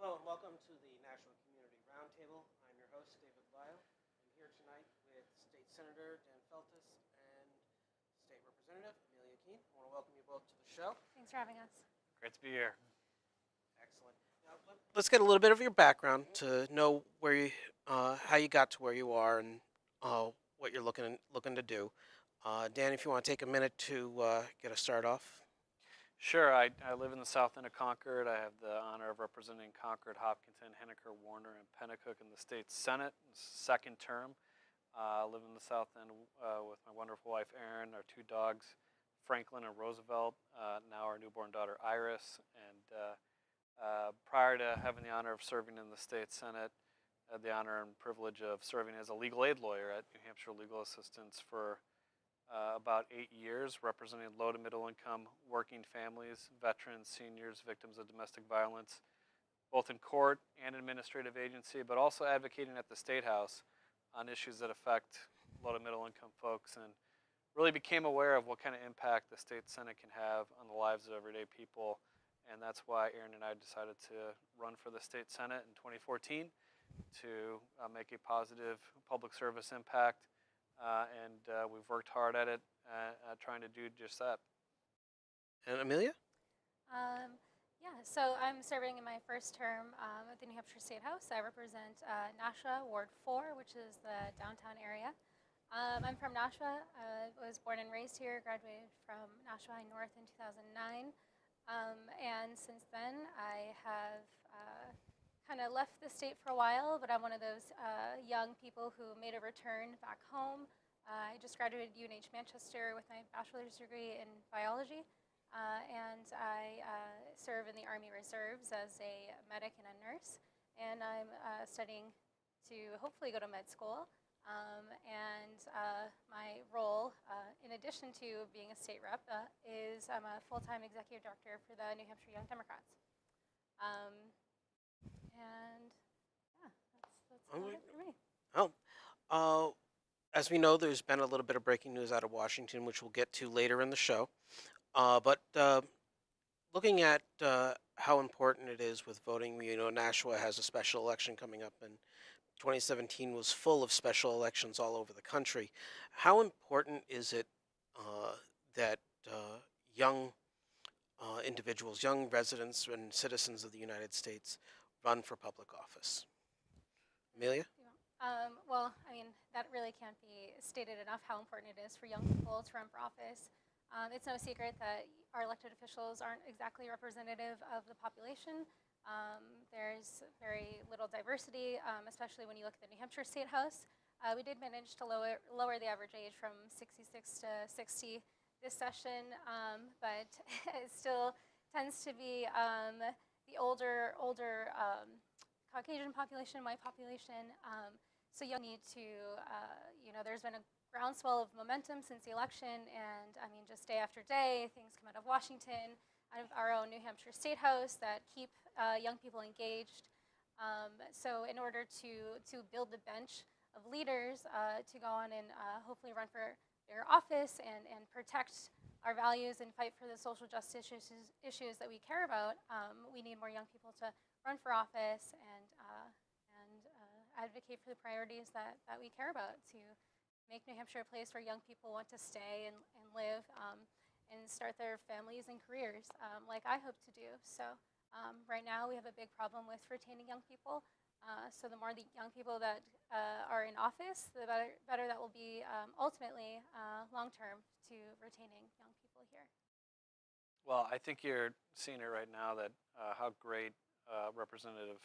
Hello and welcome to the Nashua Community Roundtable. I'm your host, David Lyle. I'm here tonight with State Senator Dan Feltus and State Representative Amelia Keane. I want to welcome you both to the show. Thanks for having us. Great to be here. Excellent. Now, let's get a little bit of your background to know where you, how you got to where you are and what you're looking to do. Dan, if you want to take a minute to get us started off. Sure, I live in the south end of Concord. I have the honor of representing Concord, Hopkinton, Henniker, Warner, and Pennacook in the state senate, second term. I live in the south end with my wonderful wife, Erin, our two dogs, Franklin and Roosevelt, now our newborn daughter, Iris. And prior to having the honor of serving in the state senate, I had the honor and privilege of serving as a legal aid lawyer at New Hampshire Legal Assistance for about 8 years, representing low to middle income working families, veterans, seniors, victims of domestic violence, both in court and administrative agency, but also advocating at the State House on issues that affect low to middle income folks, and really became aware of what kind of impact the state senate can have on the lives of everyday people. And that's why Erin and I decided to run for the state senate in 2014 to make a positive public service impact. And we've worked hard at it, trying to do just that. And Amelia? So I'm serving in my first term at the New Hampshire State House. I represent Nashua, Ward 4, which is the downtown area. I'm from Nashua. I was born and raised here, graduated from Nashua High North in 2009. And since then, I have kind of left the state for a while, but I'm one of those young people who made a return back home. I just graduated UNH Manchester with my bachelor's degree in biology, and I serve in the Army Reserves as a medic and a nurse, and I'm studying to hopefully go to med school. My role, in addition to being a state rep, is I'm a full-time executive director for the New Hampshire Young Democrats. That's about it for me. As we know, there's been a little bit of breaking news out of Washington, which we'll get to later in the show. But looking at how important it is with voting, Nashua has a special election coming up, and 2017 was full of special elections all over the country. How important is it that young individuals, young residents and citizens of the United States run for public office? Amelia? That really can't be stated enough how important it is for young people to run for office. It's no secret that our elected officials aren't exactly representative of the population. There's very little diversity, especially when you look at the New Hampshire State House. We did manage to lower the average age from 66 to 60 this session, but it still tends to be the older Caucasian population, white population. So you need to, there's been a groundswell of momentum since the election, and just day after day, things come out of Washington, out of our own New Hampshire State House that keep young people engaged. So in order to build the bench of leaders to go on and hopefully run for their office and protect our values and fight for the social justice issues that we care about, we need more young people to run for office and advocate for the priorities that we care about, to make New Hampshire a place where young people want to stay and live and start their families and careers like I hope to do. So right now we have a big problem with retaining young people. So the more the young people that are in office, the better that will be ultimately long-term to retaining young people here. Well, I think you're seeing it right now that how great Representative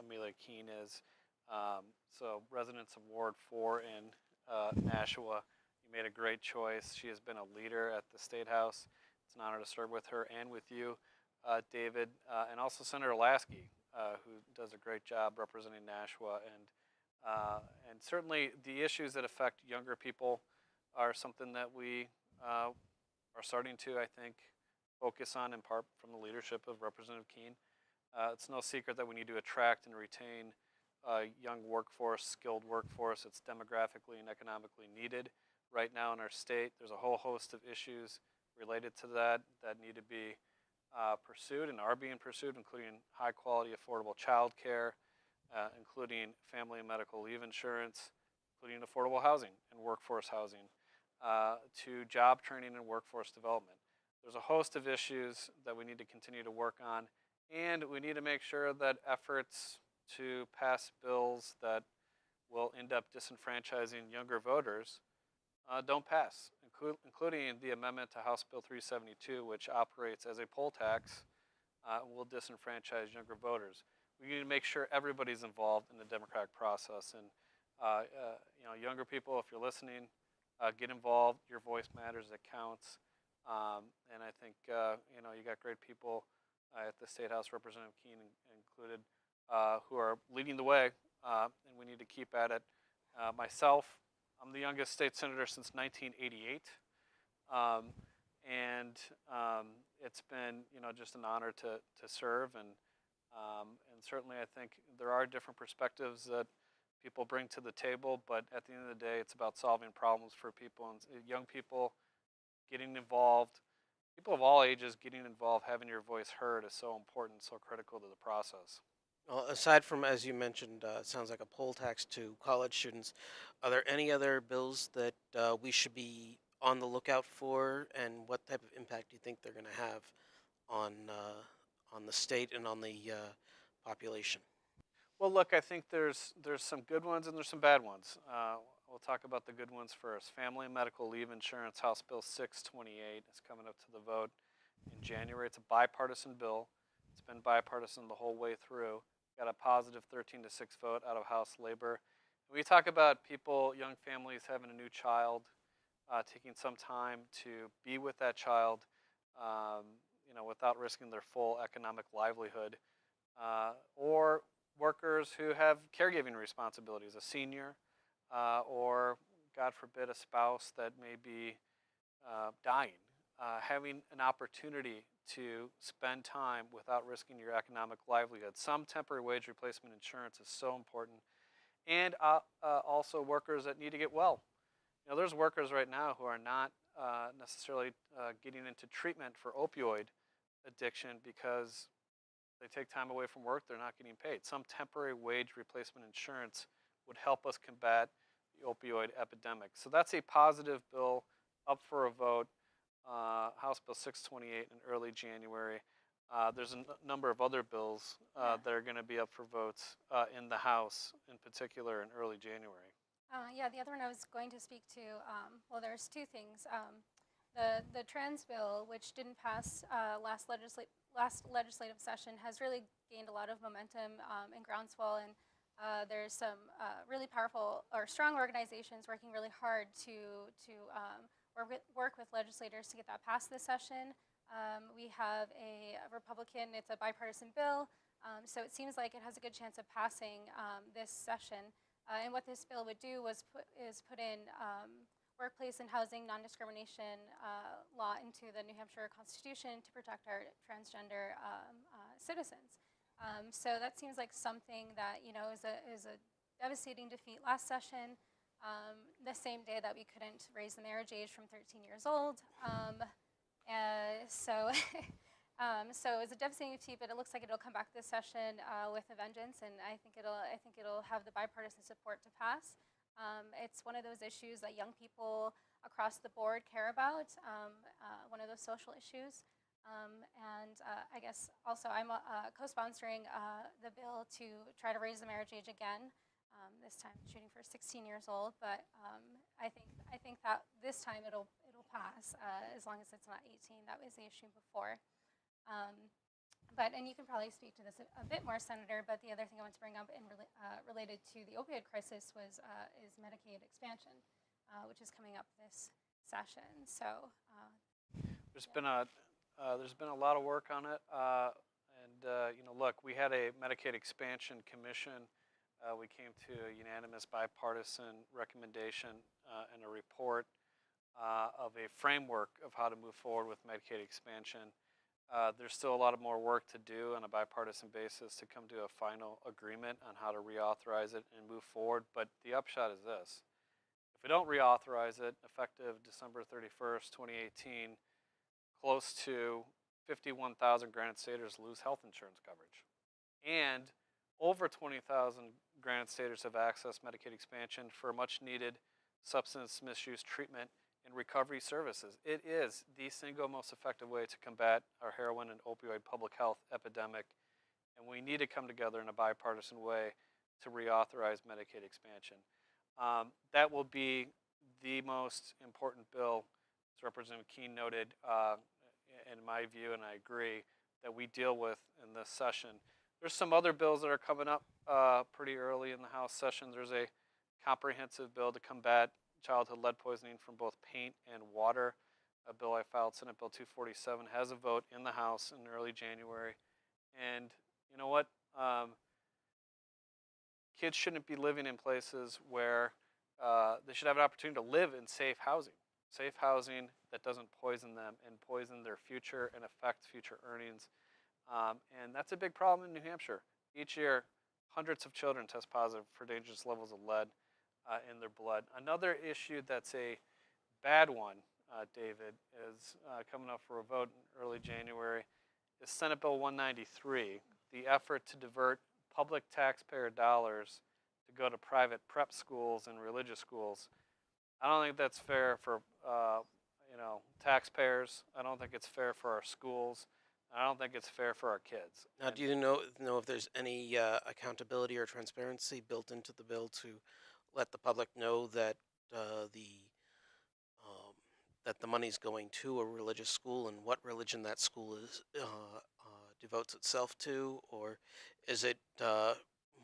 Amelia Keane is. So residents of Ward 4 in Nashua, you made a great choice. She has been a leader at the State House. It's an honor to serve with her and with you, David, and also Senator Lasky, who does a great job representing Nashua. And certainly the issues that affect younger people are something that we are starting to, I think, focus on, in part from the leadership of Representative Keane. It's no secret that we need to attract and retain young workforce, skilled workforce. It's demographically and economically needed right now in our state. There's a whole host of issues related to that need to be pursued and are being pursued, including high quality, affordable child care, including family and medical leave insurance, including affordable housing and workforce housing, to job training and workforce development. There's a host of issues that we need to continue to work on, and we need to make sure that efforts to pass bills that will end up disenfranchising younger voters don't pass, including the amendment to House Bill 372, which operates as a poll tax, will disenfranchise younger voters. We need to make sure everybody's involved in the democratic process. And younger people, if you're listening, get involved. Your voice matters. It counts. And I think you got great people at the State House, Representative Keane included, who are leading the way, and we need to keep at it. Myself, I'm the youngest state senator since 1988, and it's been just an honor to serve, and certainly I think there are different perspectives that people bring to the table, but at the end of the day, it's about solving problems for people and young people getting involved. People of all ages getting involved, having your voice heard is so important, so critical to the process. Well, aside from, as you mentioned, it sounds like a poll tax to college students, are there any other bills that we should be on the lookout for, and what type of impact do you think they're going to have on the state and on the population? Well, look, I think there's some good ones and there's some bad ones. We'll talk about the good ones first. Family and medical leave insurance, House Bill 628, is coming up to the vote in January. It's a bipartisan bill. It's been bipartisan the whole way through. Got a positive 13-6 vote out of House Labor. We talk about people, young families having a new child, taking some time to be with that child, without risking their full economic livelihood, or workers who have caregiving responsibilities, a senior, or God forbid, a spouse that may be dying. Having an opportunity to spend time without risking your economic livelihood. Some temporary wage replacement insurance is so important. And also workers that need to get well. There's workers right now who are not necessarily getting into treatment for opioid addiction because they take time away from work, they're not getting paid. Some temporary wage replacement insurance would help us combat the opioid epidemic. So that's a positive bill up for a vote. House Bill 628 in early January. There's a number of other bills that are going to be up for votes in the House, in particular, in early January. The other one I was going to speak to, there's two things. The trans bill, which didn't pass last legislative session, has really gained a lot of momentum and groundswell, and there's some really powerful or strong organizations working really hard to work with legislators to get that passed this session. We have a Republican, it's a bipartisan bill, so it seems like it has a good chance of passing this session. And what this bill would do is put in workplace and housing non-discrimination law into the New Hampshire Constitution to protect our transgender citizens. So that seems like something that is a devastating defeat last session. The same day that we couldn't raise the marriage age from 13 years old. So it's a devastating defeat, but it looks like it'll come back this session with a vengeance, and I think it'll have the bipartisan support to pass. It's one of those issues that young people across the board care about, one of those social issues. I guess also I'm co-sponsoring the bill to try to raise the marriage age again. This time shooting for 16 years old, but I think that this time it'll pass as long as it's not 18. That was the issue before. And you can probably speak to this a bit more, Senator. But the other thing I want to bring up related to the opioid crisis is Medicaid expansion, which is coming up this session. So there's been a lot of work on it, look, we had a Medicaid expansion commission. We came to a unanimous bipartisan recommendation and a report of a framework of how to move forward with Medicaid expansion. There's still a lot of more work to do on a bipartisan basis to come to a final agreement on how to reauthorize it and move forward. But the upshot is this. If we don't reauthorize it, effective December 31st, 2018, close to 51,000 Granite Staters lose health insurance coverage. And over 20,000 Granite Staters have accessed Medicaid expansion for much needed substance misuse treatment and recovery services. It is the single most effective way to combat our heroin and opioid public health epidemic, and we need to come together in a bipartisan way to reauthorize Medicaid expansion. That will be the most important bill, as Representative Keane noted, in my view, and I agree, that we deal with in this session. There's some other bills that are coming up pretty early in the House session. There's a comprehensive bill to combat childhood lead poisoning from both paint and water. A bill I filed, Senate Bill 247, has a vote in the House in early January. And you know what? Kids shouldn't be living in places where they should have an opportunity to live in safe housing that doesn't poison them and poison their future and affect future earnings. And that's a big problem in New Hampshire. Each year, hundreds of children test positive for dangerous levels of lead in their blood. Another issue that's a bad one, David, is coming up for a vote in early January, is Senate Bill 193, the effort to divert public taxpayer dollars to go to private prep schools and religious schools. I don't think that's fair for taxpayers. I don't think it's fair for our schools. I don't think it's fair for our kids. Now, do you know if there's any accountability or transparency built into the bill to let the public know that that the money's going to a religious school and what religion that school is devotes itself to, or is it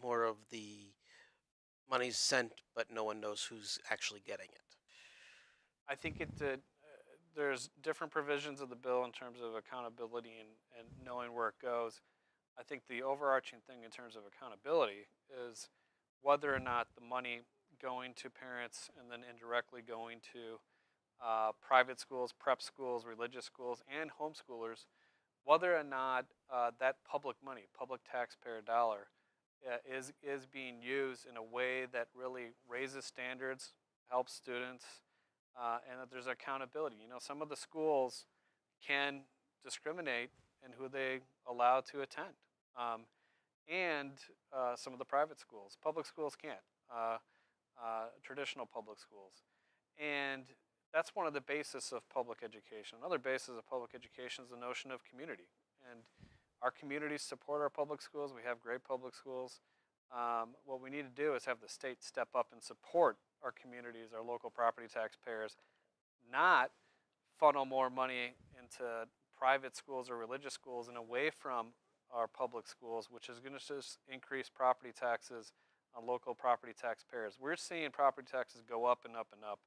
more of the money's sent but no one knows who's actually getting it? I think there's different provisions of the bill in terms of accountability and knowing where it goes. I think the overarching thing in terms of accountability is whether or not the money going to parents and then indirectly going to private schools, prep schools, religious schools, and homeschoolers, whether or not that public money, public taxpayer dollar, is being used in a way that really raises standards, helps students, and that there's accountability. You know, some of the schools can discriminate in who they allow to attend, and some of the private schools. Public schools can't, traditional public schools. And that's one of the bases of public education. Another basis of public education is the notion of community. And our communities support our public schools. We have great public schools. What we need to do is have the state step up and support our communities, our local property taxpayers, not funnel more money into private schools or religious schools and away from our public schools, which is going to just increase property taxes on local property taxpayers. We're seeing property taxes go up and up and up,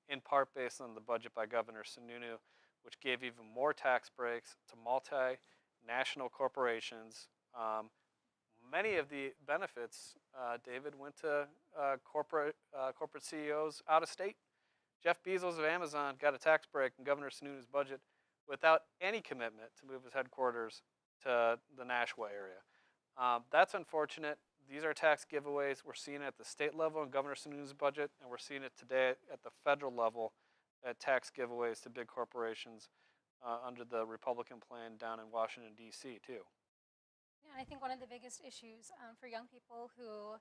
in part based on the budget by Governor Sununu, which gave even more tax breaks to multinational corporations. Many of the benefits, David, went to corporate CEOs out of state. Jeff Bezos of Amazon got a tax break in Governor Sununu's budget without any commitment to move his headquarters to the Nashua area. That's unfortunate. These are tax giveaways. We're seeing it at the state level in Governor Sununu's budget, and we're seeing it today at the federal level at tax giveaways to big corporations under the Republican plan down in Washington, D.C., too. Yeah, I think one of the biggest issues for young people who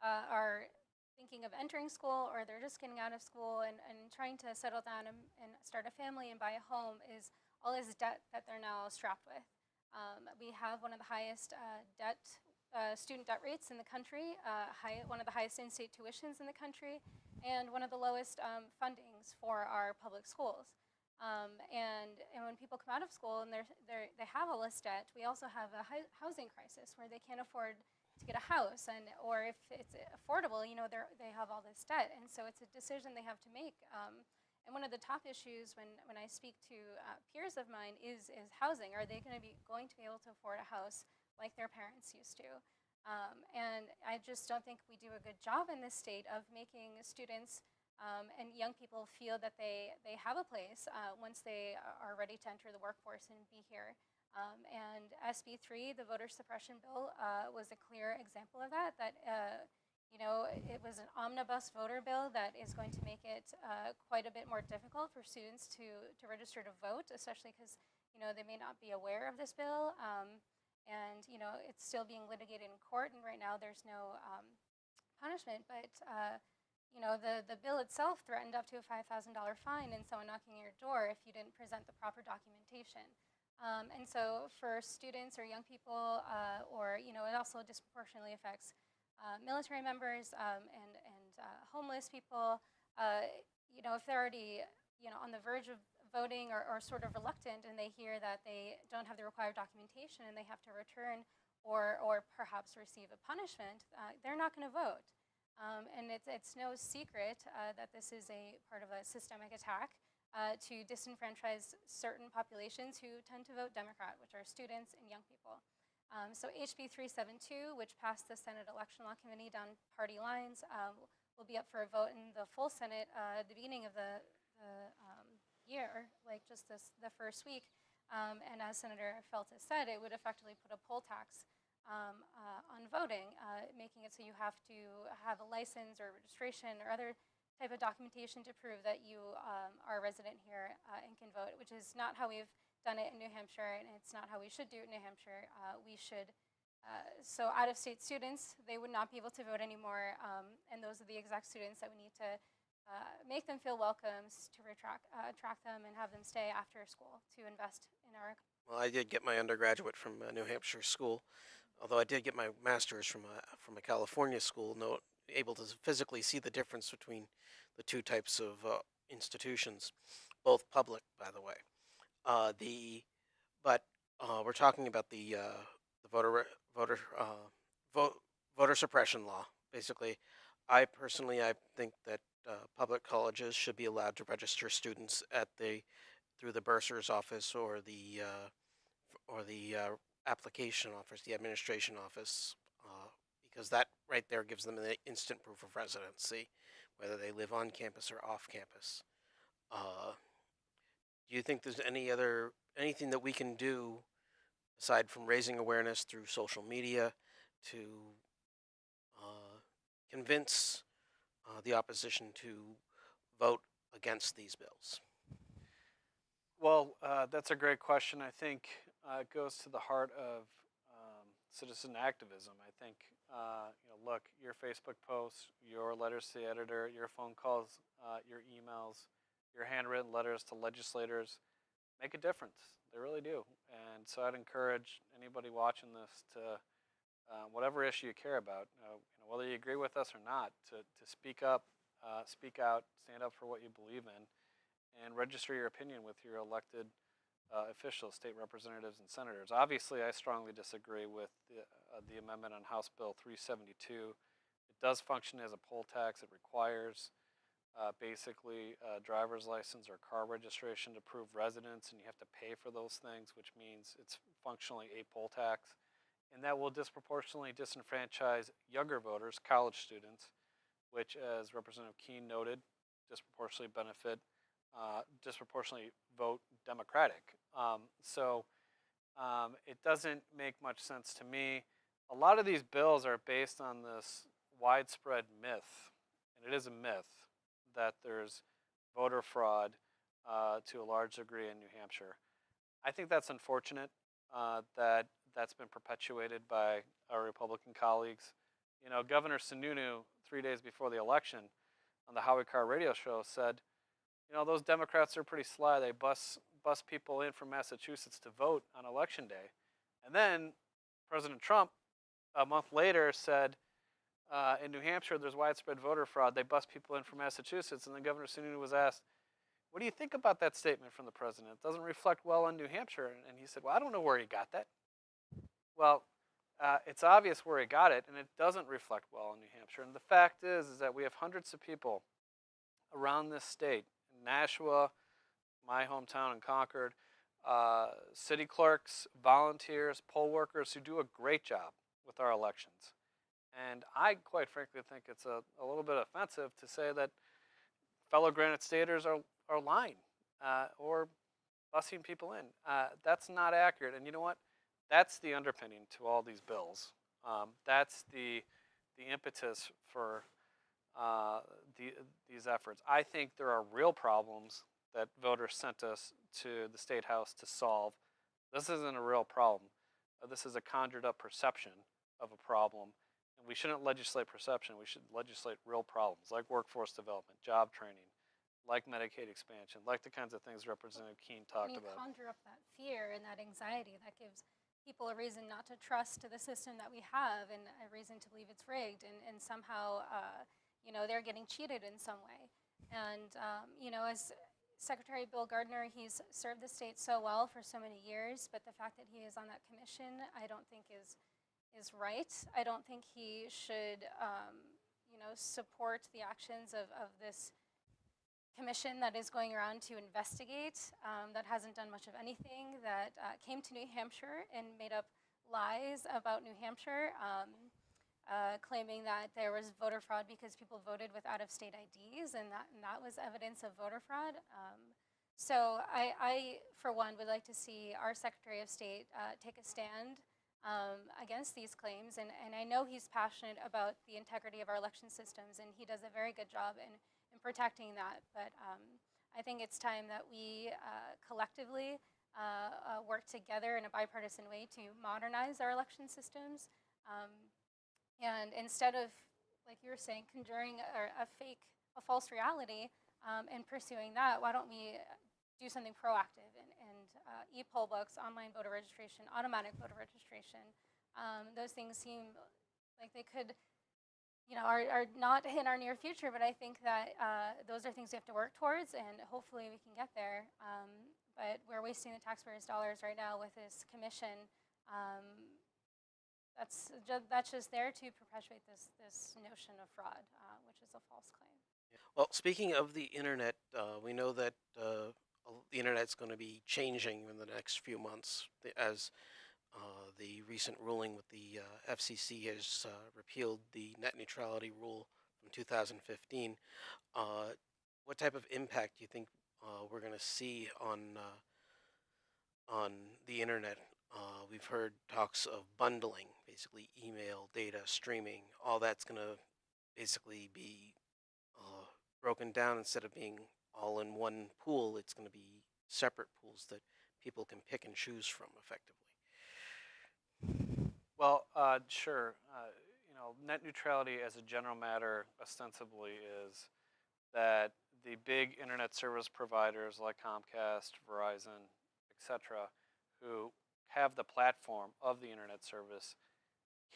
are thinking of entering school or they're just getting out of school and trying to settle down and start a family and buy a home is all this debt that they're now strapped with. We have one of the highest student debt rates in the country, one of the highest in-state tuitions in the country, and one of the lowest fundings for our public schools. And when people come out of school and they have all this debt, we also have a housing crisis where they can't afford to get a house, or if it's affordable, they have all this debt, and so it's a decision they have to make. And one of the top issues when I speak to peers of mine is housing. Are they going to be able to afford a house like their parents used to? And I just don't think we do a good job in this state of making students and young people feel that they have a place once they are ready to enter the workforce and be here. And SB 3, the voter suppression bill, was a clear example of that. It was an omnibus voter bill that is going to make it quite a bit more difficult for students to register to vote, especially because they may not be aware of this bill, and it's still being litigated in court. And right now, there's no punishment, but the bill itself threatened up to a $5,000 fine and someone knocking at your door if you didn't present the proper documentation. And so for students or young people, or it also disproportionately affects military members, and homeless people. If they're already on the verge of voting, or sort of reluctant, and they hear that they don't have the required documentation and they have to return or perhaps receive a punishment, they're not going to vote. And it's no secret that this is a part of a systemic attack to disenfranchise certain populations who tend to vote Democrat, which are students and young people. So HB 372, which passed the Senate Election Law Committee down party lines, will be up for a vote in the full Senate at the beginning of the year, like just the first week. And as Senator Feltes said, it would effectively put a poll tax on voting, making it so you have to have a license or registration or other type of documentation to prove that you are a resident here and can vote, which is not how we've done it in New Hampshire, and it's not how we should do it in New Hampshire. So out-of-state students, they would not be able to vote anymore, and those are the exact students that we need to make them feel welcome, to attract them and have them stay after school to invest in our. Well, I did get my undergraduate from a New Hampshire school, although I did get my master's from a California school. Able to physically see the difference between the two types of institutions, both public, by the way. We're talking about the voter suppression law. Basically, I think that public colleges should be allowed to register students through the bursar's office or the application office, the administration office, because that right there gives them the instant proof of residency, whether they live on campus or off campus. Do you think there's anything that we can do aside from raising awareness through social media to convince the opposition to vote against these bills? Well, that's a great question. I think it goes to the heart of citizen activism. I think, look, your Facebook posts, your letters to the editor, your phone calls, your emails, your handwritten letters to legislators make a difference. They really do. And so I'd encourage anybody watching this to, whatever issue you care about, whether you agree with us or not, to speak up, speak out, stand up for what you believe in, and register your opinion with your elected officials, state representatives, and senators. Obviously, I strongly disagree with the amendment on House Bill 372. It does function as a poll tax. It requires basically a driver's license or car registration to prove residence, and you have to pay for those things, which means it's functionally a poll tax. And that will disproportionately disenfranchise younger voters, college students, which, as Representative Keane noted, disproportionately vote Democratic. It doesn't make much sense to me. A lot of these bills are based on this widespread myth, and it is a myth, that there's voter fraud to a large degree in New Hampshire. I think that's unfortunate that that's been perpetuated by our Republican colleagues. Governor Sununu, 3 days before the election, on the Howie Carr radio show said, those Democrats are pretty sly. They bus people in from Massachusetts to vote on election day. And then President Trump, a month later, said, in New Hampshire, there's widespread voter fraud. They bus people in from Massachusetts. And then Governor Sununu was asked, what do you think about that statement from the president? It doesn't reflect well on New Hampshire. And he said, well, I don't know where he got that. Well, it's obvious where he got it, and it doesn't reflect well in New Hampshire. And the fact is that we have hundreds of people around this state, in Nashua, my hometown in Concord, city clerks, volunteers, poll workers who do a great job with our elections. And I, quite frankly, think it's a little bit offensive to say that fellow Granite Staters are lying or busing people in. That's not accurate. And you know what? That's the underpinning to all these bills. That's the impetus for these efforts. I think there are real problems that voters sent us to the State House to solve This isn't a real problem. This is a conjured up perception of a problem. And we shouldn't legislate perception. We should legislate real problems like workforce development, job training, like Medicaid expansion, like the kinds of things Representative Keane talked about. Conjure up that fear and that anxiety that gives people a reason not to trust the system that we have and a reason to believe it's rigged, and somehow, they're getting cheated in some way. And, as Secretary Bill Gardner, he's served the state so well for so many years, but the fact that he is on that commission, I don't think is right. I don't think he should, support the actions of this commission that is going around to investigate, that hasn't done much of anything, that came to New Hampshire and made up lies about New Hampshire, claiming that there was voter fraud because people voted with out-of-state IDs, and that was evidence of voter fraud. So I, for one, would like to see our Secretary of State take a stand against these claims, and I know he's passionate about the integrity of our election systems, and he does a very good job in protecting that. But I think it's time that we collectively work together in a bipartisan way to modernize our election systems. And instead of, like you were saying, conjuring a false reality and pursuing that, why don't we do something proactive and e-poll books, online voter registration, automatic voter registration. Those things seem like they could, are not in our near future, but I think that those are things we have to work towards, and hopefully we can get there. But we're wasting the taxpayers' dollars right now with this commission. That's just there to perpetuate this notion of fraud, which is a false claim. Well, speaking of the internet, we know that the internet's going to be changing in the next few months as the recent ruling with the FCC has repealed the net neutrality rule from 2015. What type of impact do you think we're going to see on the internet? We've heard talks of bundling, basically email, data, streaming. All that's going to basically be broken down. Instead of being all in one pool, it's going to be separate pools that people can pick and choose from effectively. Well, sure. Net neutrality as a general matter ostensibly is that the big internet service providers like Comcast, Verizon, etc., who have the platform of the internet service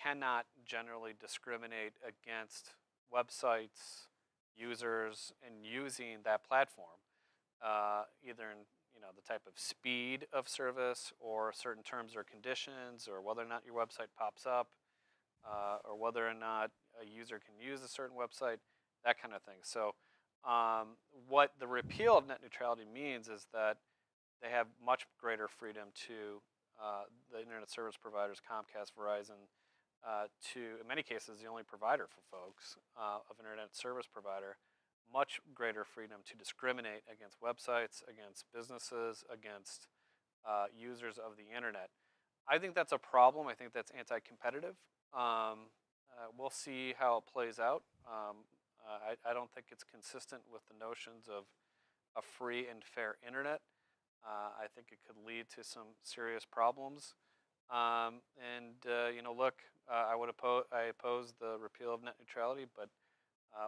cannot generally discriminate against websites, users, in using that platform, either in the type of speed of service or certain terms or conditions, or whether or not your website pops up, or whether or not a user can use a certain website, that kind of thing. So what the repeal of net neutrality means is that they have much greater freedom to the internet service providers, Comcast, Verizon, to, in many cases, the only provider for folks of internet service provider, much greater freedom to discriminate against websites, against businesses, against users of the internet. I think that's a problem. I think that's anti-competitive. We'll see how it plays out. I don't think it's consistent with the notions of a free and fair internet. I think it could lead to some serious problems. Look, I oppose the repeal of net neutrality, but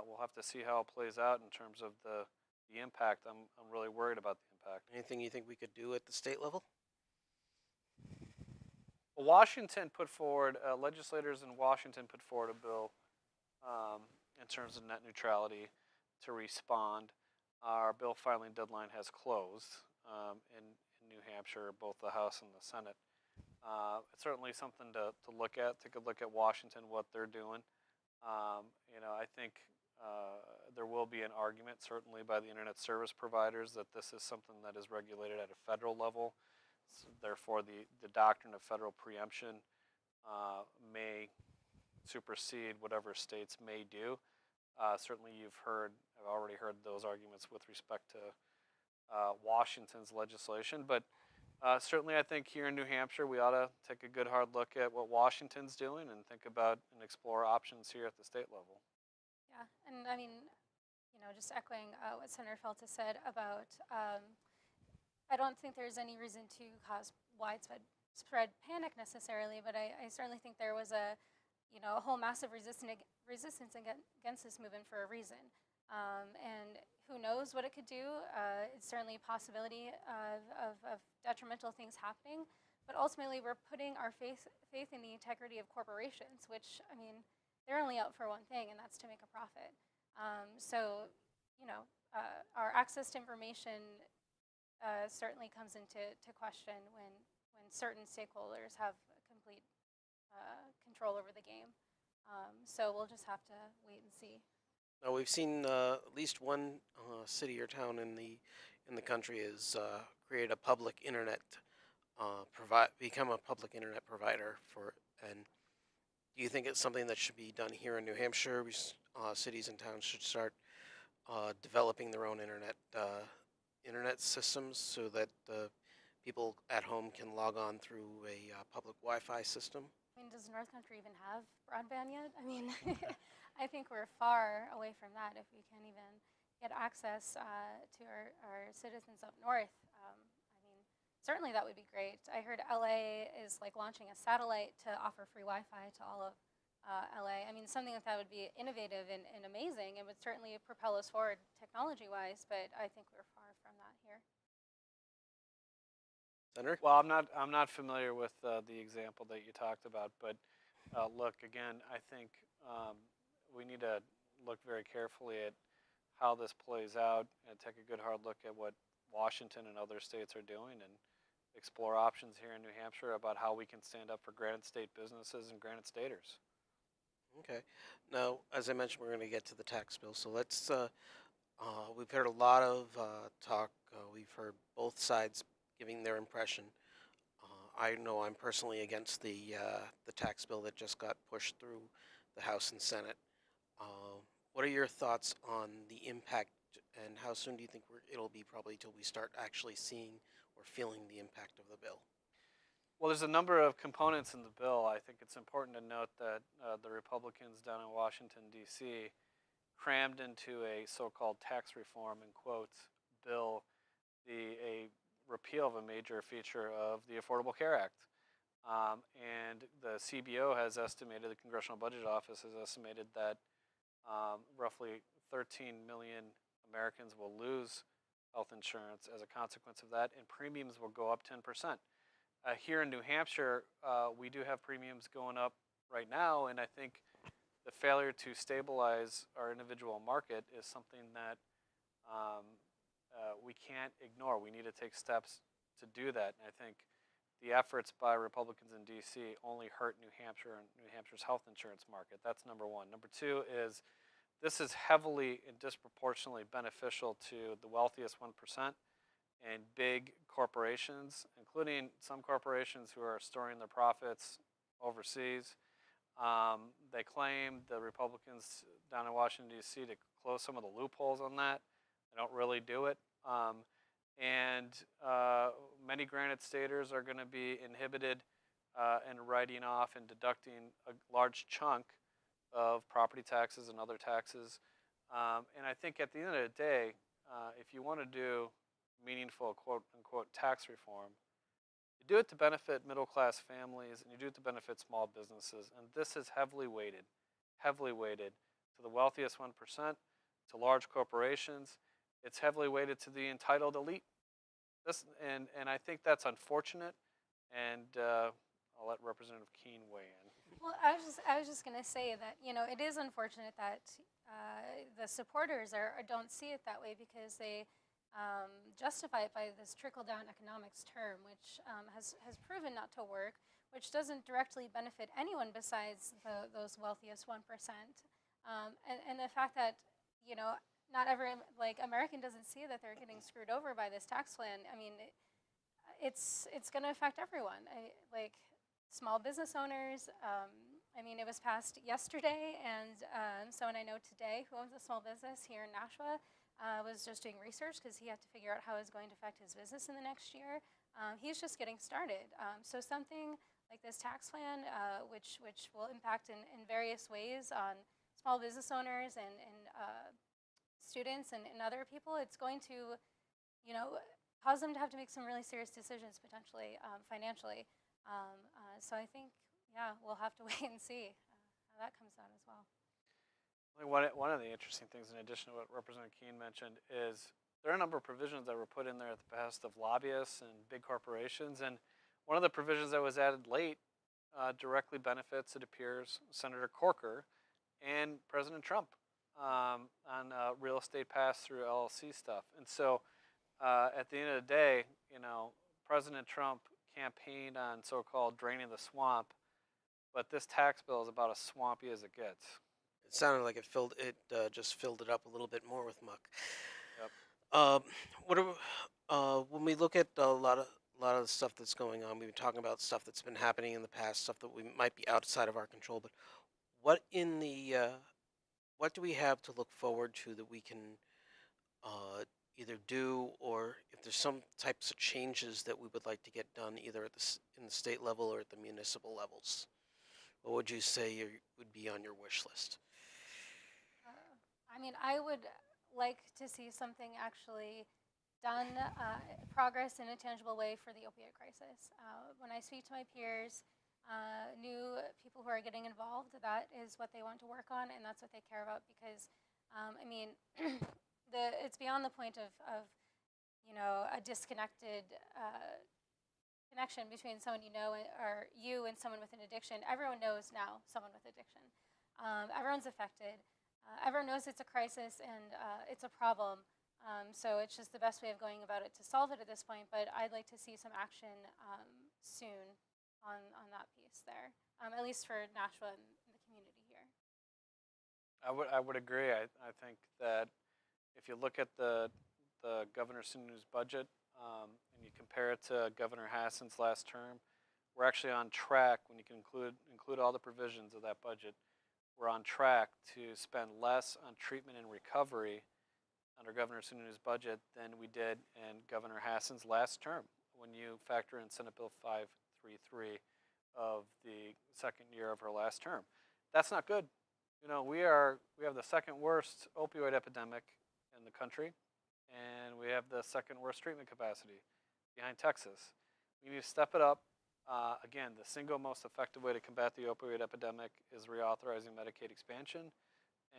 we'll have to see how it plays out in terms of the impact. I'm really worried about the impact. Anything you think we could do at the state level? Well, Washington put forward, legislators in Washington put forward a bill in terms of net neutrality to respond. Our bill filing deadline has closed in New Hampshire, both the House and the Senate. It's certainly something to look at. Take a look at Washington, what they're doing. I think there will be an argument, certainly by the internet service providers, that this is something that is regulated at a federal level. So therefore, the doctrine of federal preemption may supersede whatever states may do. Certainly, I've already heard those arguments with respect to Washington's legislation, but certainly I think here in New Hampshire we ought to take a good hard look at what Washington's doing and think about and explore options here at the state level. Yeah, and I mean, just echoing what Senator Feltes said about, I don't think there's any reason to cause widespread spread panic necessarily, but I certainly think there was a whole massive resistance against this movement for a reason. And who knows what it could do? It's certainly a possibility of detrimental things happening. But ultimately, we're putting our faith in the integrity of corporations, which, I mean, they're only out for one thing, and that's to make a profit. So, our access to information certainly comes into question when certain stakeholders have complete control over the game. So we'll just have to wait and see. Now we've seen at least one city or town in the country has created a public internet become a public internet provider for. And do you think it's something that should be done here in New Hampshire? Cities and towns should start developing their own internet systems so that people at home can log on through a public Wi-Fi system. I mean, does North Country even have broadband yet? I mean, I think we're far away from that if we can't even get access to our citizens up north. I mean, certainly that would be great. I heard LA is like launching a satellite to offer free Wi-Fi to all of LA. I mean, something like that would be innovative and amazing. It would certainly propel us forward technology-wise, but I think we're far from that here. Senator? Well, I'm not familiar with the example that you talked about, but look, again, I think we need to look very carefully at how this plays out and take a good hard look at what Washington and other states are doing and explore options here in New Hampshire about how we can stand up for granted state businesses and granted staters. Okay. Now, as I mentioned, we're going to get to the tax bill. So let's. We've heard a lot of talk. We've heard both sides giving their impression. I know I'm personally against the tax bill that just got pushed through the House and Senate. What are your thoughts on the impact, and how soon do you think it'll be probably till we start actually seeing or feeling the impact of the bill? Well, there's a number of components in the bill. I think it's important to note that the Republicans down in Washington, D.C. crammed into a so-called tax reform, in quotes, bill, a repeal of a major feature of the Affordable Care Act. And the CBO has estimated, the Congressional Budget Office has estimated that roughly 13 million Americans will lose health insurance as a consequence of that, and premiums will go up 10%. Here in New Hampshire, we do have premiums going up right now, and I think the failure to stabilize our individual market is something that we can't ignore. We need to take steps to do that, and I think the efforts by Republicans in D.C. only hurt New Hampshire and New Hampshire's health insurance market. That's number one. Number two is this is heavily and disproportionately beneficial to the wealthiest 1% and big corporations, including some corporations who are storing their profits overseas. They claim, the Republicans down in Washington, D.C., to close some of the loopholes on that. They don't really do it. And many granted staters are going to be inhibited in writing off and deducting a large chunk of property taxes and other taxes. And I think at the end of the day, if you want to do meaningful quote-unquote tax reform, you do it to benefit middle-class families and you do it to benefit small businesses. And this is heavily weighted to the wealthiest 1%, to large corporations. It's heavily weighted to the entitled elite. And I think that's unfortunate. And I'll let Representative Keane weigh in. Well, I was just going to say that it is unfortunate that the supporters don't see it that way, because they justify it by this trickle-down economics term, which has proven not to work, which doesn't directly benefit anyone besides those wealthiest 1%. And the fact that not every American doesn't see that they're getting screwed over by this tax plan. I mean, it's going to affect everyone. Small business owners. I mean, it was passed yesterday, and someone I know today who owns a small business here in Nashua was just doing research because he had to figure out how it's going to affect his business in the next year. He's just getting started. So something like this tax plan, which will impact in various ways on small business owners and students and other people, it's going to, cause them to have to make some really serious decisions potentially financially. So I think, yeah, we'll have to wait and see how that comes out as well. I think one of the interesting things, in addition to what Representative Keane mentioned, is there are a number of provisions that were put in there at the behest of lobbyists and big corporations. And one of the provisions that was added late directly benefits, it appears, Senator Corker and President Trump on real estate pass-through LLC stuff. And so at the end of the day, President Trump campaigned on so-called draining the swamp, but this tax bill is about as swampy as it gets. It sounded like it just filled it up a little bit more with muck. Yep. When we look at a lot of the stuff that's going on, we've been talking about stuff that's been happening in the past, stuff that we might be outside of our control. But what do we have to look forward to that we can either do, or if there's some types of changes that we would like to get done, either in the state level or at the municipal levels? What would you say would be on your wish list? I mean, I would like to see something actually done, progress in a tangible way for the opioid crisis. When I speak to my peers, new people who are getting involved, that is what they want to work on, and that's what they care about. Because, I mean, it's beyond the point of a disconnected connection between someone or you and someone with an addiction. Everyone knows now someone with addiction. Everyone's affected. Everyone knows it's a crisis and it's a problem. So it's just the best way of going about it to solve it at this point. But I'd like to see some action soon on that piece there, at least for Nashua and the community here. I would agree. I think that if you look at the Governor Sununu's budget and you compare it to Governor Hassan's last term, we're actually on track. When you can include all the provisions of that budget, we're on track to spend less on treatment and recovery under Governor Sununu's budget than we did in Governor Hassan's last term, when you factor in Senate Bill 533 of the second year of her last term. That's not good. We have the second worst opioid epidemic in the country, and we have the second worst treatment capacity behind Texas. We need to step it up. Again, the single most effective way to combat the opioid epidemic is reauthorizing Medicaid expansion,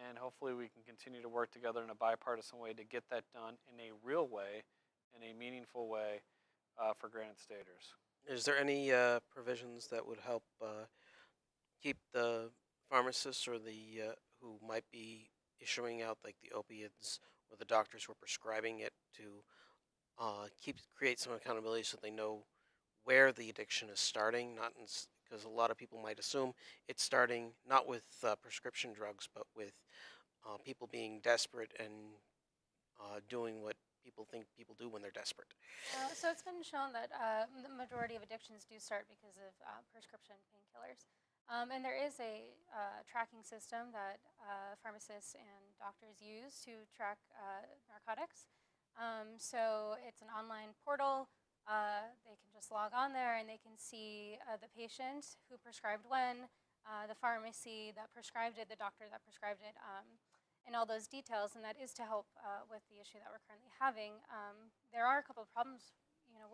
and hopefully we can continue to work together in a bipartisan way to get that done in a real way, in a meaningful way for Granite Staters. Is there any provisions that would help keep the pharmacists or the who might be issuing out like the opiates, or the doctors who are prescribing it, to create some accountability so they know where the addiction is starting? Not because a lot of people might assume it's starting not with prescription drugs, but with people being desperate and doing what people think people do when they're desperate. So it's been shown that the majority of addictions do start because of prescription painkillers. And there is a tracking system that pharmacists and doctors use to track narcotics. So it's an online portal. They can just log on there and they can see the patient, who prescribed when, the pharmacy that prescribed it, the doctor that prescribed it, and all those details. And that is to help with the issue that we're currently having. There are a couple of problems,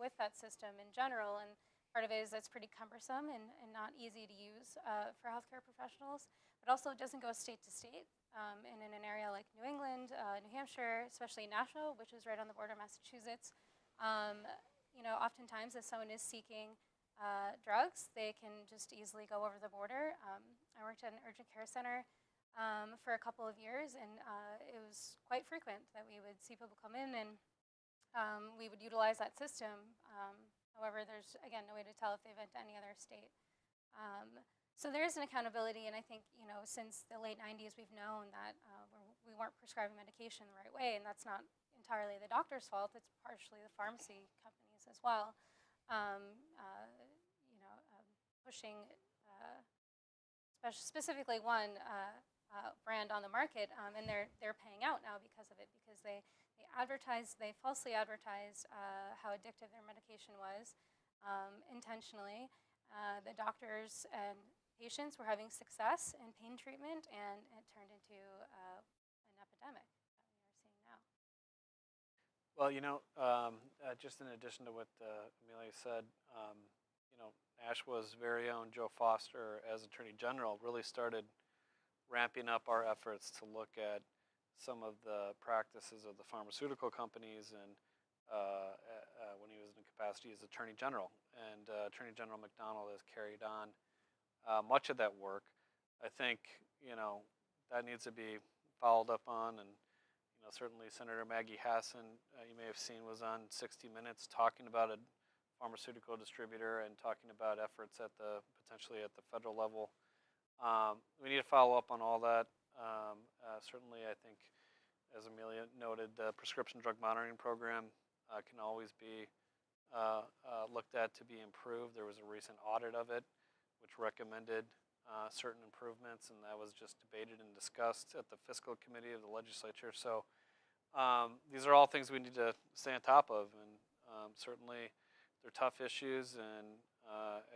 with that system in general, and part of it is it's pretty cumbersome and not easy to use for healthcare professionals. But also, it doesn't go state to state. And in an area like New England, New Hampshire, especially Nashua, which is right on the border of Massachusetts, oftentimes if someone is seeking drugs, they can just easily go over the border. I worked at an urgent care center for a couple of years, and it was quite frequent that we would see people come in and we would utilize that system. However, there's, again, no way to tell if they've been to any other state. So there is an accountability, and I think, since the late 90s, we've known that we weren't prescribing medication the right way, and that's not entirely the doctor's fault. It's partially the pharmacy companies as well, pushing specifically one brand on the market, and they're paying out now because of it, because they falsely advertised how addictive their medication was intentionally. The doctors and patients were having success in pain treatment, and it turned into an epidemic that we are seeing now. Well, just in addition to what Amelia said, you know, Nashua's very own Joe Foster, as Attorney General, really started ramping up our efforts to look at some of the practices of the pharmaceutical companies, and when he was in capacity as Attorney General. And Attorney General McDonald has carried on much of that work. I think, that needs to be followed up on, and certainly Senator Maggie Hassan, you may have seen, was on 60 Minutes talking about a pharmaceutical distributor and talking about efforts at potentially at the federal level. We need to follow up on all that. Certainly, I think, as Amelia noted, the prescription drug monitoring program can always be looked at to be improved. There was a recent audit of it, which recommended certain improvements, and that was just debated and discussed at the fiscal committee of the legislature. So these are all things we need to stay on top of, and certainly they're tough issues, and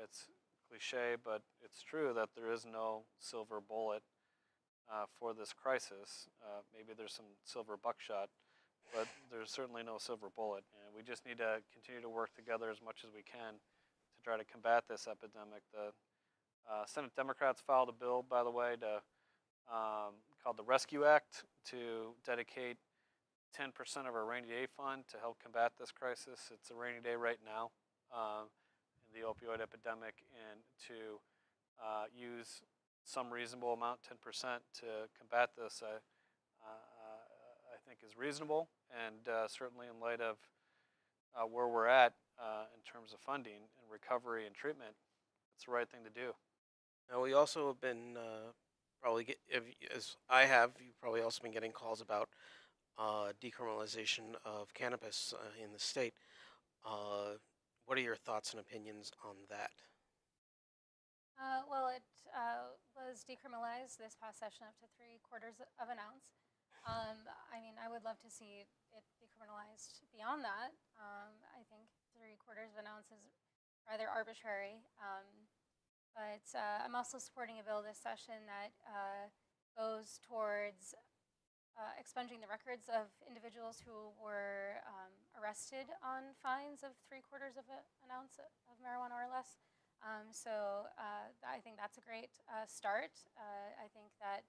it's cliche, but it's true that there is no silver bullet for this crisis. Maybe there's some silver buckshot, but there's certainly no silver bullet, and we just need to continue to work together as much as we can to try to combat this epidemic. The Senate Democrats filed a bill, by the way, called the Rescue Act, to dedicate 10% of our rainy day fund to help combat this crisis. It's a rainy day right now in the opioid epidemic, and to use some reasonable amount, 10%, to combat this, I think is reasonable, and certainly in light of where we're at in terms of funding and recovery and treatment, it's the right thing to do. Now, we also have been as I have, you've probably also been getting calls about decriminalization of cannabis in the state. What are your thoughts and opinions on that? Well, it was decriminalized this past session up to 3/4 of an ounce. I mean, I would love to see it decriminalized beyond that. I think 3/4 of an ounce is rather arbitrary. But I'm also supporting a bill this session that goes towards expunging the records of individuals who were arrested on fines of 3/4 of an ounce of marijuana or less. So I think that's a great start. I think that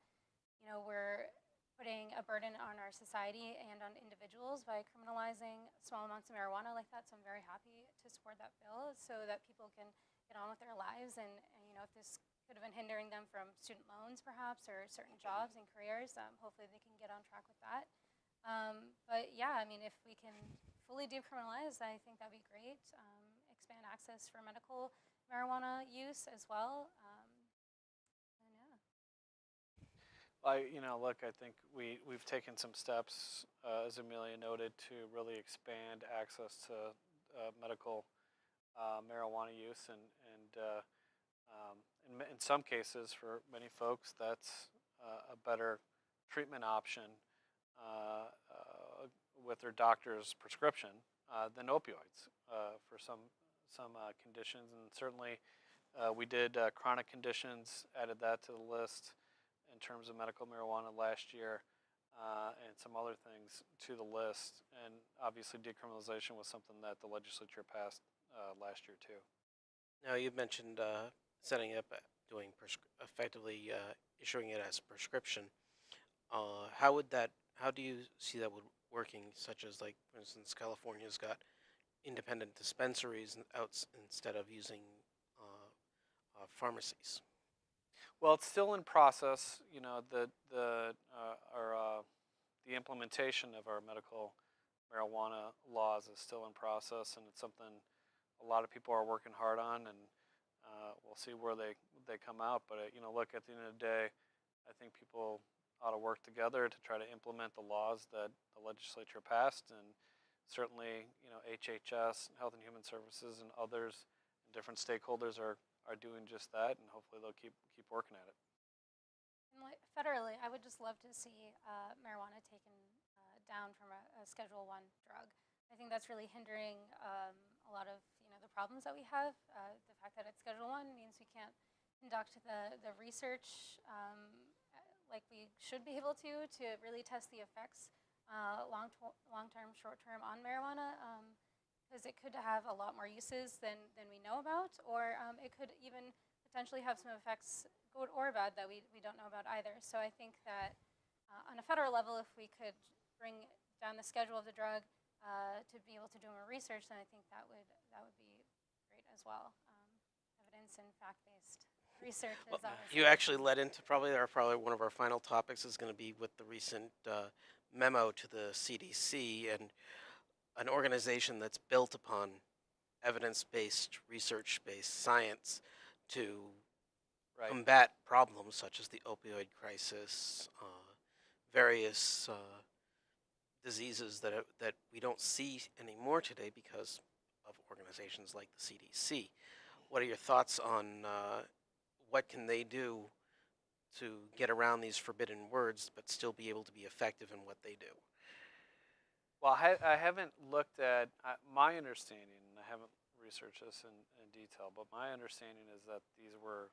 we're putting a burden on our society and on individuals by criminalizing small amounts of marijuana like that. So I'm very happy to support that bill so that people can get on with their lives. And if this could have been hindering them from student loans perhaps, or certain jobs and careers, hopefully they can get on track with that. But yeah, I mean, if we can fully decriminalize, I think that'd be great. Expand access for medical marijuana use as well. And yeah. Look, I think we've taken some steps, as Amelia noted, to really expand access to medical marijuana use, and in some cases, for many folks, that's a better treatment option with their doctor's prescription than opioids for some conditions. And certainly, we did chronic conditions, added that to the list in terms of medical marijuana last year, and some other things to the list. And obviously, decriminalization was something that the legislature passed last year too. Now, you mentioned setting up, effectively issuing it as a prescription. How do you see that working? Such as, like, for instance, California's got independent dispensaries instead of using pharmacies. Well, it's still in process. The implementation of our medical marijuana laws is still in process, and it's something a lot of people are working hard on, and we'll see where they come out. But look, at the end of the day, I think people ought to work together to try to implement the laws that the legislature passed, and certainly HHS, Health and Human Services, and others, and different stakeholders are doing just that, and hopefully they'll keep working at it. And federally, I would just love to see marijuana taken down from a Schedule I drug. I think that's really hindering a lot of the problems that we have. The fact that it's Schedule I means we can't conduct the research like we should be able to really test the effects long-term, short-term on marijuana, because it could have a lot more uses than we know about, or it could even potentially have some effects, good or bad, that we don't know about either. So I think that on a federal level, if we could bring down the schedule of the drug to be able to do more research, then I think that would be great as well. Evidence and fact-based research is always You actually led into probably one of our final topics is going to be with the recent memo to the CDC and an organization that's built upon evidence-based, research-based science to Right. combat problems such as the opioid crisis, various diseases that we don't see anymore today because of organizations like the CDC. What are your thoughts on what can they do to get around these forbidden words but still be able to be effective in what they do? Well, I haven't looked at my understanding, and I haven't researched this in detail, but my understanding is that these were,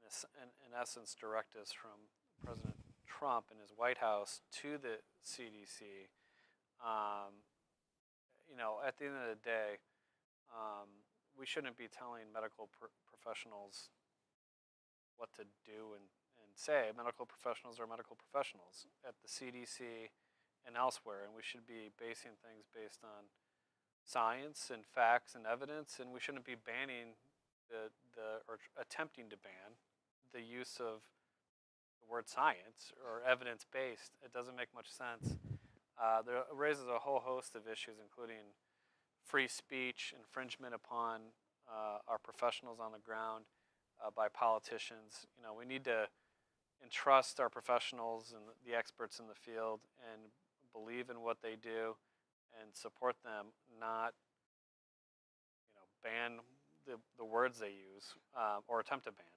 in essence, directives from President Trump and his White House to the CDC. At the end of the day, we shouldn't be telling medical professionals what to do and say. Medical professionals are medical professionals at the CDC and elsewhere, and we should be basing things based on science and facts and evidence, and we shouldn't be banning or attempting to ban the use of the word science or evidence-based. It doesn't make much sense. It raises a whole host of issues, including free speech, infringement upon our professionals on the ground by politicians. We need to entrust our professionals and the experts in the field and believe in what they do and support them, not ban the words they use or attempt to ban.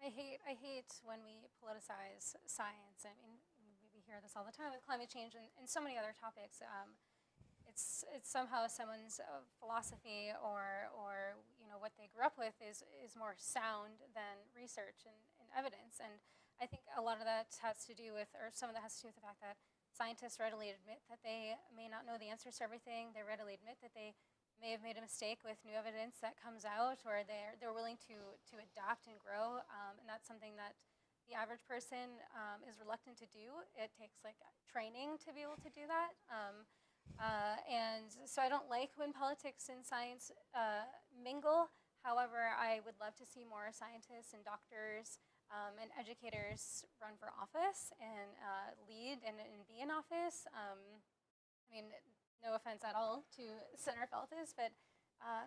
I hate when we politicize science. I mean, we hear this all the time with climate change and so many other topics. It's somehow someone's philosophy or what they grew up with is more sound than research and evidence. And I think a lot of that has to do with, or some of that has to do with the fact that scientists readily admit that they may not know the answers to everything. They readily admit that they may have made a mistake with new evidence that comes out, or they're willing to adapt and grow, and that's something that the average person is reluctant to do. It takes like training to be able to do that, and so I don't like when politics and science mingle. However, I would love to see more scientists and doctors and educators run for office and lead and be in office. I mean, no offense at all to Senator Feltes, but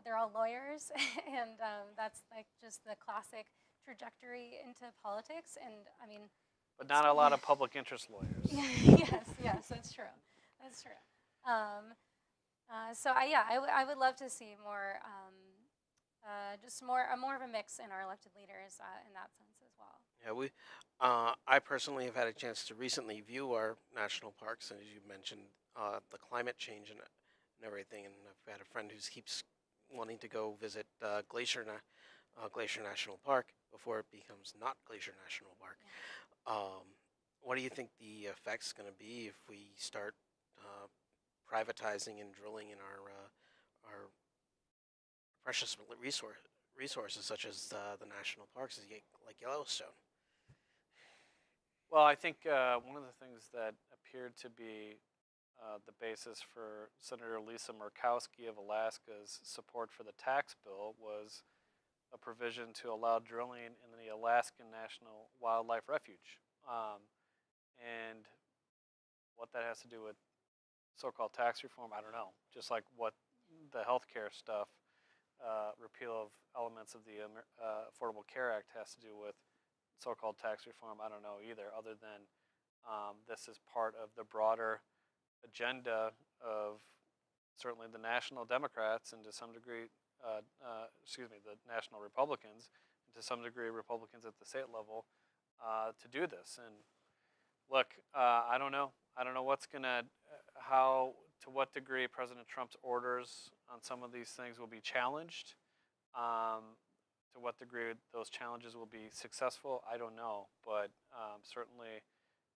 they're all lawyers, and that's like just the classic trajectory into politics. And I mean, but not a lot of public interest lawyers. yes, that's true. That's true. So I would love to see more, just more of a mix in our elected leaders in that sense as well. Yeah, I personally have had a chance to recently view our national parks, and as you mentioned, the climate change and everything. And I've had a friend who keeps wanting to go visit Glacier National Park before it becomes not Glacier National Park. Yeah. What do you think the effect's going to be if we start privatizing and drilling in our precious resources such as the national parks, like Yellowstone? Well, I think one of the things that appeared to be the basis for Senator Lisa Murkowski of Alaska's support for the tax bill was a provision to allow drilling in the Alaskan National Wildlife Refuge. And what that has to do with so-called tax reform, I don't know. Just like what the healthcare stuff, repeal of elements of the Affordable Care Act has to do with so-called tax reform, I don't know either, other than this is part of the broader agenda of certainly the national Democrats and to some degree, the national Republicans, and to some degree Republicans at the state level to do this. And look, I don't know. I don't know what's gonna, to what degree President Trump's orders on some of these things will be challenged. To what degree those challenges will be successful, I don't know. But certainly,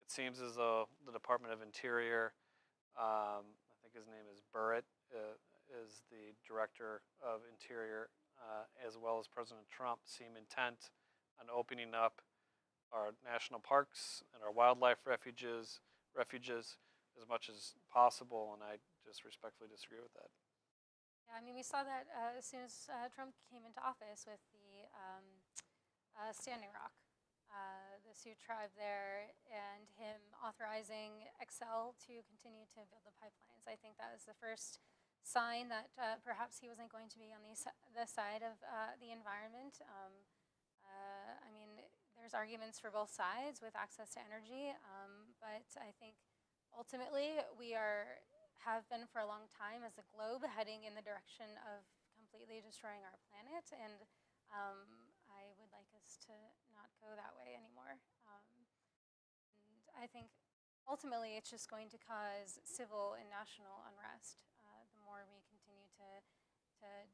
it seems as though the Department of Interior I think his name is Burritt, is the Director of Interior, as well as President Trump, seem intent on opening up our national parks and our wildlife refuges as much as possible, and I just respectfully disagree with that. Yeah, I mean, we saw that as soon as Trump came into office with the Standing Rock, the Sioux tribe there, and him authorizing Excel to continue to build the pipelines. I think that was the first sign that perhaps he wasn't going to be on the side of the environment. I mean, there's arguments for both sides with access to energy, but I think ultimately we have been for a long time as a globe heading in the direction of completely destroying our planet, and I would like us to not go that way anymore. And I think ultimately it's just going to cause civil and national unrest the more we continue to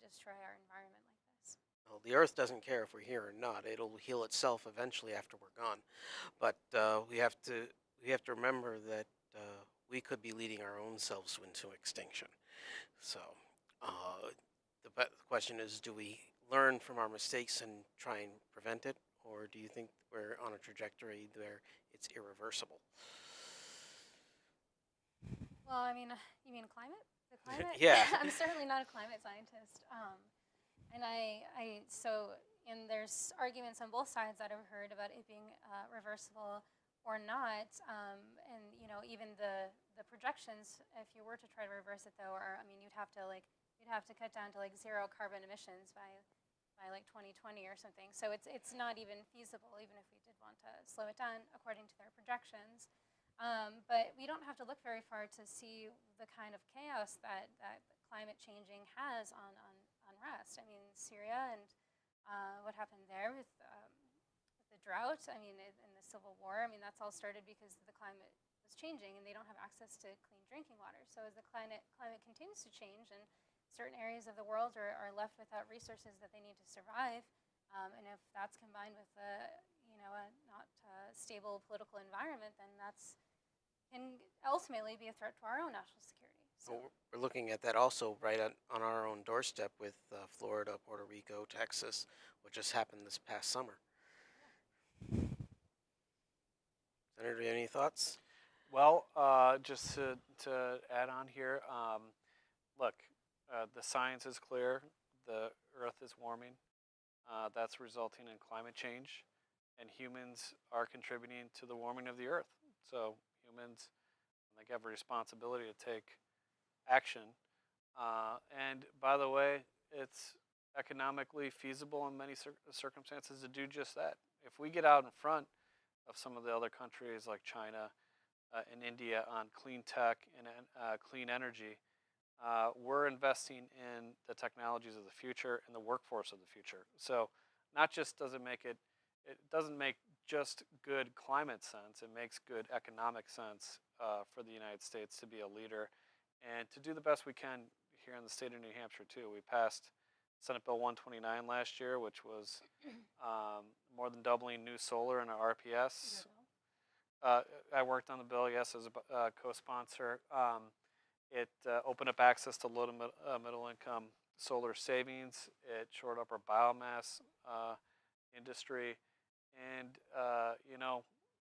destroy our environment like this. Well, the Earth doesn't care if we're here or not. It'll heal itself eventually after we're gone. But we have to remember that we could be leading our own selves into extinction. So the question is, do we learn from our mistakes and try and prevent it, or do you think we're on a trajectory where it's irreversible? Well, I mean, you mean climate? The climate? Yeah. I'm certainly not a climate scientist. And and there's arguments on both sides that I've heard about it being reversible or not. And even the projections, if you were to try to reverse it, though, are, I mean, you'd have to cut down to like 0 carbon emissions by like 2020 or something. So it's not even feasible, even if we did want to slow it down according to their projections. But we don't have to look very far to see the kind of chaos that climate changing has on unrest. I mean, Syria and what happened there with the drought. I mean, in the Civil War. I mean, that's all started because the climate was changing, and they don't have access to clean drinking water. So as the climate continues to change, and certain areas of the world are left without resources that they need to survive, and if that's combined with a not stable political environment, then that's can ultimately be a threat to our own national security. So We're looking at that also right on our own doorstep with Florida, Puerto Rico, Texas, which just happened this past summer. yeah. Senator, do you have any thoughts? Well, just to add on here, look, the science is clear. The Earth is warming. That's resulting in climate change, and humans are contributing to the warming of the Earth. So humans, I think, have a responsibility to take action. And by the way, it's economically feasible in many circumstances to do just that. If we get out in front of some of the other countries like China and India on clean tech and clean energy, we're investing in the technologies of the future and the workforce of the future. So not just does it doesn't make just good climate sense, it makes good economic sense for the United States to be a leader and to do the best we can here in the state of New Hampshire too. We passed Senate Bill 129 last year, which was more than doubling new solar in our RPS. I worked on the bill, yes, as a co-sponsor. It opened up access to low to middle income solar savings. It shored up our biomass industry, and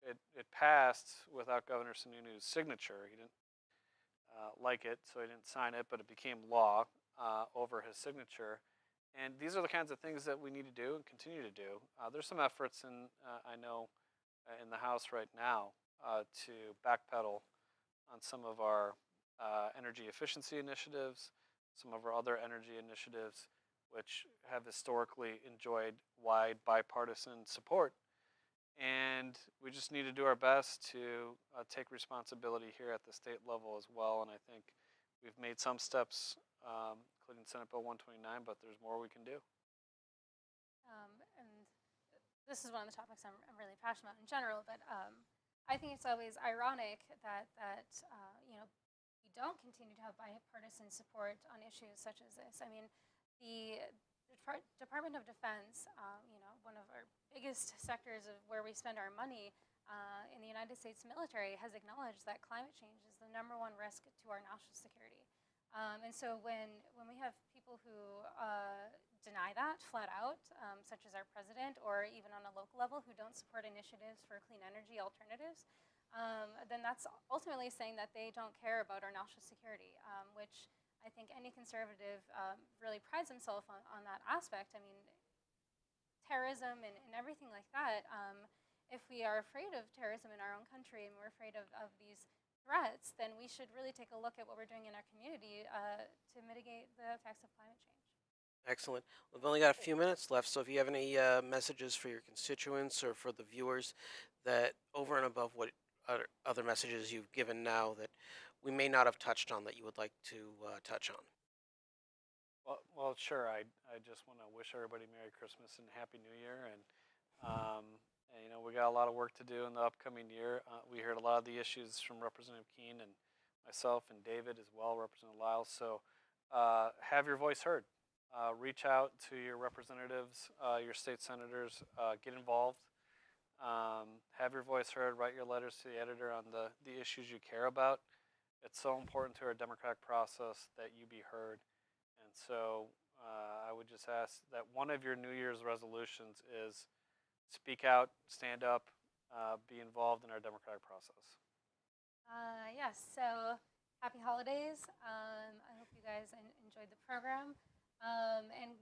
it passed without Governor Sununu's signature. He didn't like it, so he didn't sign it, but it became law over his signature. And these are the kinds of things that we need to do and continue to do. There's some efforts I know in the House right now to backpedal on some of our energy efficiency initiatives, some of our other energy initiatives, which have historically enjoyed wide bipartisan support. And we just need to do our best to take responsibility here at the state level as well. And I think we've made some steps, including Senate Bill 129, but there's more we can do. And this is one of the topics I'm really passionate about in general, but I think it's always ironic that we don't continue to have bipartisan support on issues such as this. I mean, the Department of Defense, one of our biggest sectors of where we spend our money, in the United States military has acknowledged that climate change is the #1 risk to our national security. And so when we have people who deny that flat out, such as our president, or even on a local level, who don't support initiatives for clean energy alternatives, then that's ultimately saying that they don't care about our national security, which I think any conservative really prides himself on that aspect. I mean, terrorism and everything like that, if we are afraid of terrorism in our own country and we're afraid of these threats, then we should really take a look at what we're doing in our community to mitigate the effects of climate change. Excellent. We've only got a few minutes left, so if you have any messages for your constituents or for the viewers that over and above what other messages you've given now that we may not have touched on that you would like to touch on. Well, sure. I just want to wish everybody Merry Christmas and Happy New Year, and you know, we got a lot of work to do in the upcoming year. We heard a lot of the issues from Representative Keane and myself and David as well, Representative Lyles. So have your voice heard. Reach out to your representatives, your state senators. Get involved. Have your voice heard. Write your letters to the editor on the issues you care about. It's so important to our democratic process that you be heard. And so I would just ask that one of your New Year's resolutions is speak out, stand up, be involved in our democratic process. Yes, so happy holidays. I hope you guys enjoyed the program. And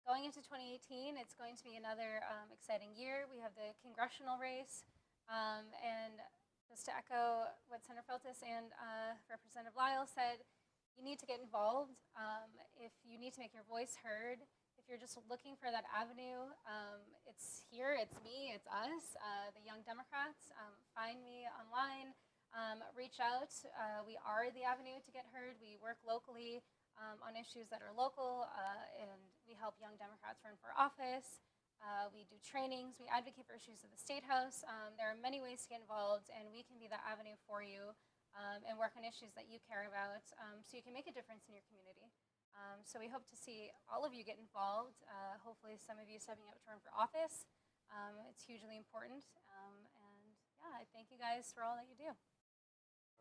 going into 2018, it's going to be another exciting year. We have the congressional race. And just to echo what Senator Feltus and Representative Lyle said, you need to get involved. If you need to make your voice heard, if you're just looking for that avenue, it's here, it's me, it's us, the Young Democrats. Find me online, reach out. We are the avenue to get heard. We work locally on issues that are local, and we help Young Democrats run for office. We do trainings, we advocate for issues at the State House. There are many ways to get involved, and we can be the avenue for you and work on issues that you care about so you can make a difference in your community. So we hope to see all of you get involved, hopefully some of you stepping up to run for office. It's hugely important, and yeah, I thank you guys for all that you do.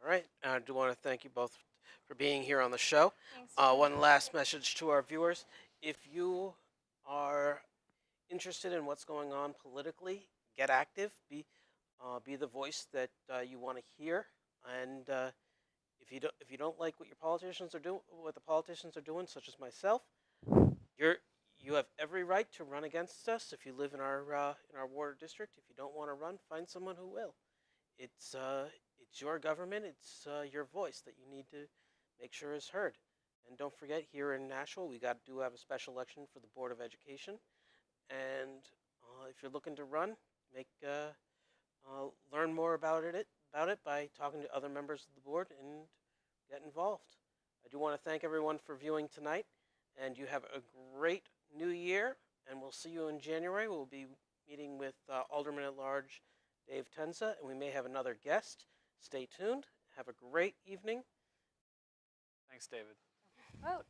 All right. I do want to thank you both for being here on the show. Thanks. One last message to our viewers. If you are interested in what's going on politically, get active. Be the voice that you want to hear. And if you don't like what your politicians are doing, what the politicians are doing, such as myself, you have every right to run against us. If you live in our ward district, if you don't want to run, find someone who will. It's your government. It's your voice that you need to make sure is heard. And don't forget, here in Nashua, we do have a special election for the Board of Education. And if you're looking to run, learn more about it by talking to other members of the board and get involved. I do want to thank everyone for viewing tonight, and you have a great new year. And we'll see you in January. We'll be meeting with Alderman at Large Dave Tenza, and we may have another guest. Stay tuned. Have a great evening. Thanks, David. Vote.